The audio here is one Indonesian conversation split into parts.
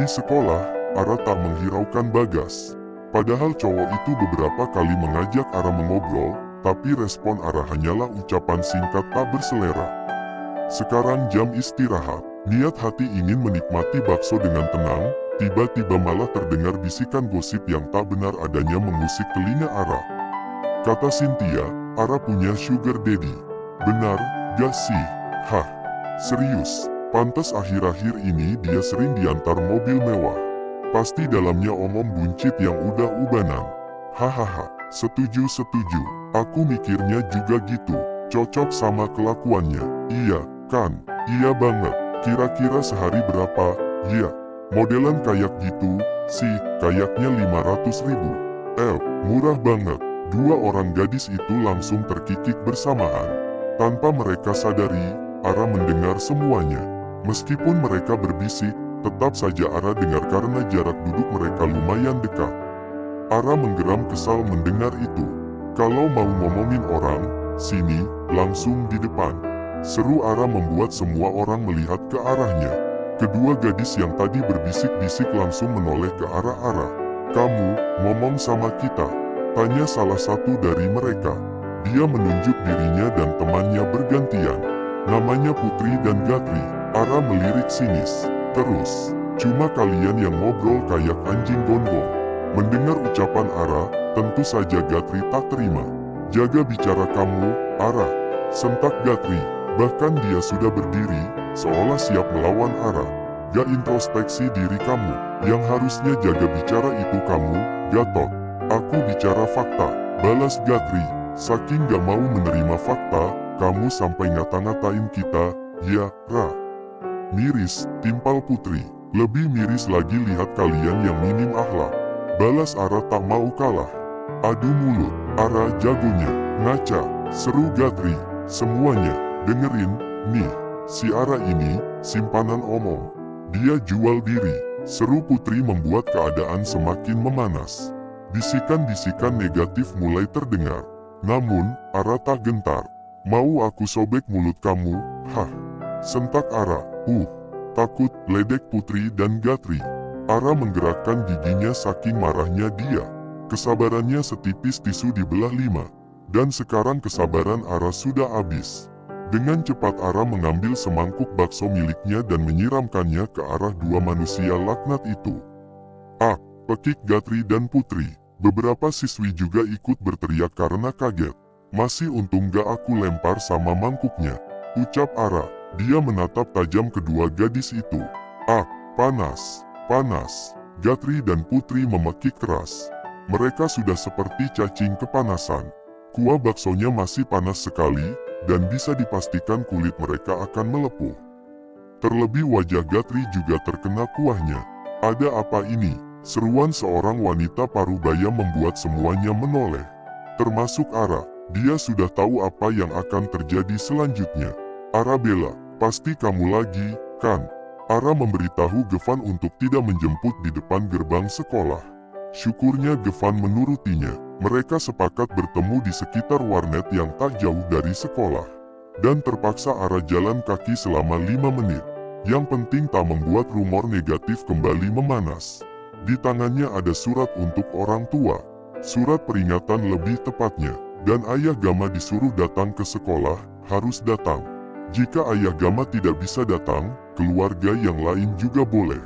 sekolah, Ara tak menghiraukan Bagas. Padahal cowok itu beberapa kali mengajak Ara mengobrol, tapi respon Ara hanyalah ucapan singkat tak berselera. Sekarang jam istirahat, niat hati ingin menikmati bakso dengan tenang, tiba-tiba malah terdengar bisikan gosip yang tak benar adanya mengusik telinga Ara. Kata Cynthia, Ara punya sugar daddy. Benar, gak sih? Hah, serius? Pantas akhir-akhir ini dia sering diantar mobil mewah. Pasti dalamnya omom buncit yang udah ubanan. Hahaha, setuju. Aku mikirnya juga gitu. Cocok sama kelakuannya. Iya, kan? Iya banget. Kira-kira sehari berapa? Ya, modelan kayak gitu sih, kayaknya 500.000. Murah banget. Dua orang gadis itu langsung terkikik bersamaan. Tanpa mereka sadari, Ara mendengar semuanya. Meskipun mereka berbisik, tetap saja Ara dengar karena jarak duduk mereka lumayan dekat. Ara menggeram kesal mendengar itu. Kalau mau ngomongin orang, sini, langsung di depan. Seru Ara membuat semua orang melihat ke arahnya. Kedua gadis yang tadi berbisik-bisik langsung menoleh ke arah Ara. Kamu, ngomong sama kita? Tanya salah satu dari mereka. Dia menunjuk dirinya dan temannya bergantian. Namanya Putri dan Gatri. Ara melirik sinis. Terus, cuma kalian yang ngobrol kayak anjing gonggong. Mendengar ucapan Ara, tentu saja Gatri tak terima. Jaga bicara kamu, Ara. Sentak Gatri. Bahkan dia sudah berdiri, seolah siap melawan Ara. Gak introspeksi diri kamu. Yang harusnya jaga bicara itu kamu, Gatot. Aku bicara fakta, balas Gatri. Saking gak mau menerima fakta, kamu sampai ngata-ngatain kita, ya, Ra. Miris, timpal Putri. Lebih miris lagi lihat kalian yang minim akhlak. Balas Ara tak mau kalah. Adu mulut, Ara jagonya, ngaca, seru Gatri. Semuanya, dengerin, nih, si Ara ini, simpanan omong. Dia jual diri, seru Putri membuat keadaan semakin memanas. Bisikan-bisikan negatif mulai terdengar. Namun, Ara tak gentar. Mau aku sobek mulut kamu, hah? Sentak Ara, takut, ledek Putri dan Gatri. Ara menggerakkan giginya saking marahnya dia. Kesabarannya setipis tisu dibelah 5. Dan sekarang kesabaran Ara sudah habis. Dengan cepat Ara mengambil semangkuk bakso miliknya dan menyiramkannya ke arah dua manusia laknat itu. Pekik Gatri dan Putri. Beberapa siswi juga ikut berteriak karena kaget. Masih untung gak aku lempar sama mangkuknya, ucap Ara. Dia menatap tajam kedua gadis itu. Panas. Gatri dan Putri memekik keras. Mereka sudah seperti cacing kepanasan. Kuah baksonya masih panas sekali, dan bisa dipastikan kulit mereka akan melepuh. Terlebih wajah Gatri juga terkena kuahnya. Ada apa ini? Seruan seorang wanita parubaya membuat semuanya menoleh. Termasuk Ara. Dia sudah tahu apa yang akan terjadi selanjutnya. Arabella, pasti kamu lagi, kan? Ara memberitahu Gevan untuk tidak menjemput di depan gerbang sekolah. Syukurnya Gevan menurutinya. Mereka sepakat bertemu di sekitar warnet yang tak jauh dari sekolah. Dan terpaksa Ara jalan kaki selama 5 menit. Yang penting tak membuat rumor negatif kembali memanas. Di tangannya ada surat untuk orang tua. Surat peringatan lebih tepatnya. Dan ayah Gama disuruh datang ke sekolah, harus datang. Jika ayah Gama tidak bisa datang, keluarga yang lain juga boleh.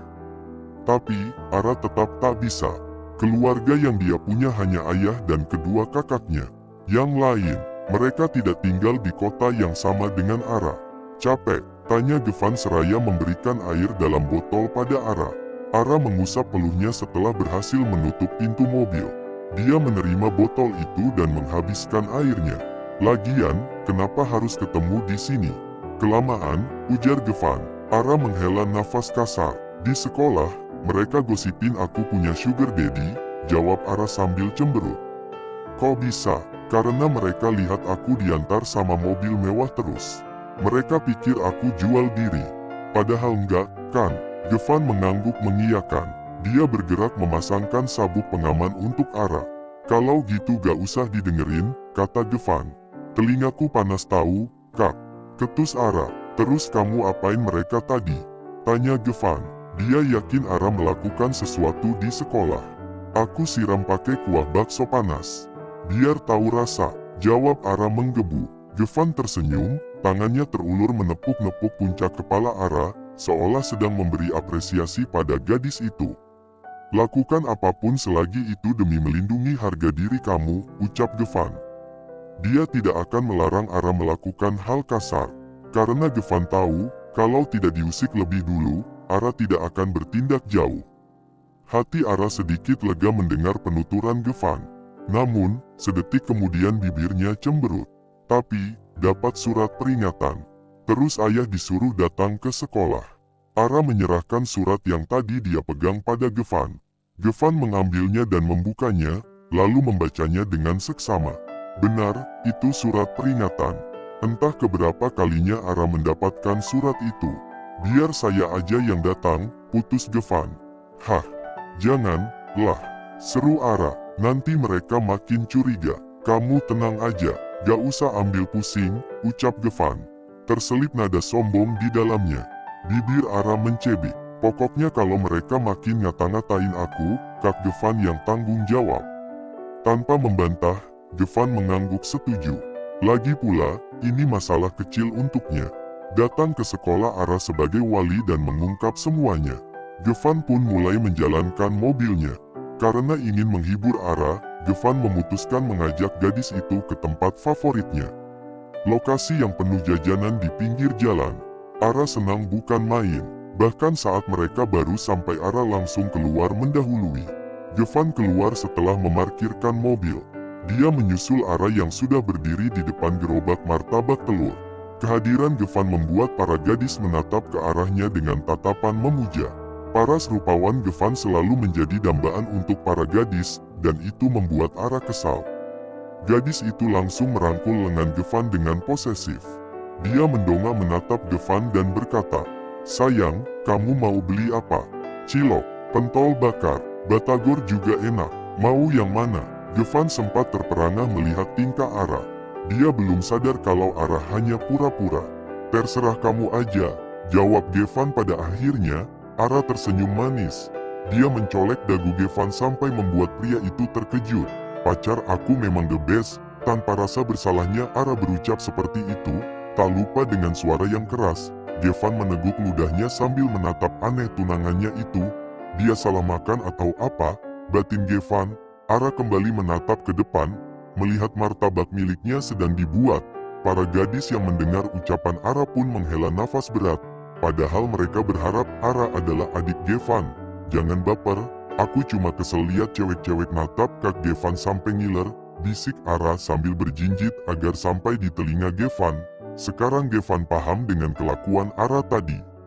Tapi, Ara tetap tak bisa. Keluarga yang dia punya hanya ayah dan kedua kakaknya. Yang lain, mereka tidak tinggal di kota yang sama dengan Ara. Capek, tanya Gevan seraya memberikan air dalam botol pada Ara. Ara mengusap peluhnya setelah berhasil menutup pintu mobil. Dia menerima botol itu dan menghabiskan airnya. Lagian, kenapa harus ketemu di sini? Kelamaan, ujar Gevan. Ara menghela nafas kasar. Di sekolah, mereka gosipin aku punya sugar daddy, jawab Ara sambil cemberut. Kok bisa? Karena mereka lihat aku diantar sama mobil mewah terus. Mereka pikir aku jual diri. Padahal enggak, kan? Gevan mengangguk mengiyakan. Dia bergerak memasangkan sabuk pengaman untuk Ara. Kalau gitu gak usah didengerin, kata Gevan. Telingaku panas tahu, Kak. Ketus Ara. Terus kamu apain mereka tadi? Tanya Gevan. Dia yakin Ara melakukan sesuatu di sekolah. Aku siram pakai kuah bakso panas. Biar tahu rasa, jawab Ara menggebu. Gevan tersenyum, tangannya terulur menepuk-nepuk puncak kepala Ara, seolah sedang memberi apresiasi pada gadis itu. Lakukan apapun selagi itu demi melindungi harga diri kamu, ucap Gevan. Dia tidak akan melarang Ara melakukan hal kasar, karena Gevan tahu, kalau tidak diusik lebih dulu, Ara tidak akan bertindak jauh. Hati Ara sedikit lega mendengar penuturan Gevan. Namun, sedetik kemudian bibirnya cemberut. Tapi, dapat surat peringatan. Terus ayah disuruh datang ke sekolah. Ara menyerahkan surat yang tadi dia pegang pada Gevan. Gevan mengambilnya dan membukanya, lalu membacanya dengan seksama. Benar, itu surat peringatan. Entah keberapa kalinya Ara mendapatkan surat itu. Biar saya aja yang datang, putus Gevan. Hah, jangan, lah, seru Ara, nanti mereka makin curiga. Kamu tenang aja, gak usah ambil pusing, ucap Gevan. Terselip nada sombong di dalamnya. Bibir Ara mencebik. Pokoknya kalau mereka makin ngata-ngatain aku, Kak Gevan yang tanggung jawab. Tanpa membantah, Gevan mengangguk setuju. Lagi pula, ini masalah kecil untuknya. Datang ke sekolah Ara sebagai wali dan mengungkap semuanya. Gevan pun mulai menjalankan mobilnya. Karena ingin menghibur Ara, Gevan memutuskan mengajak gadis itu ke tempat favoritnya. Lokasi yang penuh jajanan di pinggir jalan. Ara senang bukan main. Bahkan saat mereka baru sampai Ara langsung keluar mendahului. Gevan keluar setelah memarkirkan mobil. Dia menyusul Ara yang sudah berdiri di depan gerobak martabak telur. Kehadiran Gevan membuat para gadis menatap ke arahnya dengan tatapan memuja. Paras rupawan Gevan selalu menjadi dambaan untuk para gadis, dan itu membuat Ara kesal. Gadis itu langsung merangkul lengan Gevan dengan posesif. Dia mendongak menatap Gevan dan berkata, "Sayang, kamu mau beli apa? Cilok, pentol bakar, batagor juga enak. Mau yang mana?" Gevan sempat terperangah melihat tingkah Ara. Dia belum sadar kalau Ara hanya pura-pura. "Terserah kamu aja," jawab Gevan pada akhirnya. Ara tersenyum manis. Dia mencolek dagu Gevan sampai membuat pria itu terkejut. "Pacar aku memang the best." Tanpa rasa bersalahnya Ara berucap seperti itu. Tak lupa dengan suara yang keras, Gevan meneguk ludahnya sambil menatap aneh tunangannya itu. Dia salah makan atau apa? Batin Gevan. Ara kembali menatap ke depan, melihat martabak miliknya sedang dibuat. Para gadis yang mendengar ucapan Ara pun menghela nafas berat. Padahal mereka berharap Ara adalah adik Gevan. "Jangan baper, aku cuma kesel lihat cewek-cewek natap Kak Gevan sampai ngiler," bisik Ara sambil berjinjit agar sampai di telinga Gevan. Sekarang Gevan paham dengan kelakuan Ara tadi.